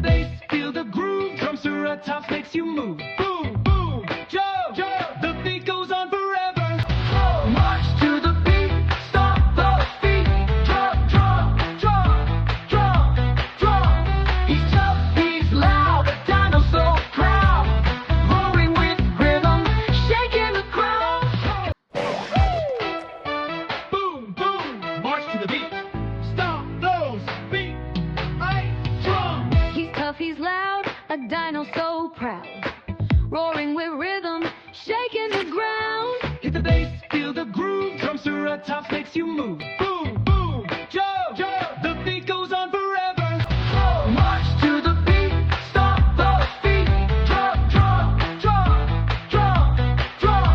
bass, feel the groove. Drumseratops makes you move. Boom, boom, jump, jump. The beat goes on forever. March to the beat, stomp the feet. Drum, drum, drum, drum, drum. He's tough, he's loud, the dino so proud. Roaring with rhythm, shaking the ground. Boom, boom, march to the beat. Stomp those feet. Ice drum. He's tough, he's loud, a dino so proud. Roaring with rhythm, shaking the ground. Hit the bass, feel the groove. Drumseratops makes you move. Boom, boom, jump, jump. The beat goes on forever. March to the beat, stomp the feet. Drum, drum, drum, drum, drum.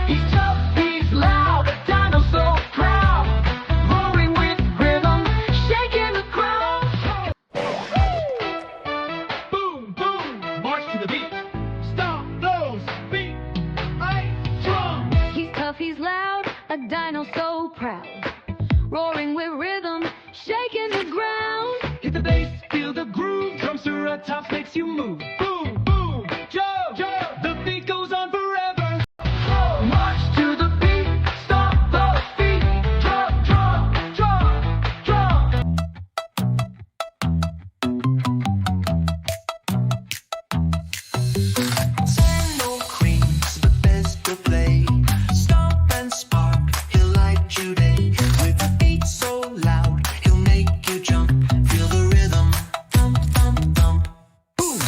He's tough, he's loud, the dino so proud. Roaring with rhythm, shaking the ground. Boom, boom, march to the beat. Stomp those feet. Ice drum. He's tough, he's loud, a dino so proud. Roaring with rhythm, shaking the ground. Hit the bass, feel the groove. Drumseratops makes you move. Boom, boom, jump, jump. The beat goes on forever. March to the beat, stomp the feet. Drum, drum, drum, drum. Sand or cream's the best to play. Stomp and spark, he'll light you day. With a beat so loud, he'll make you jump. Feel the rhythm, thump, thump, thump. Boom!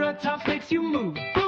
Drumseratops makes you move. Boom.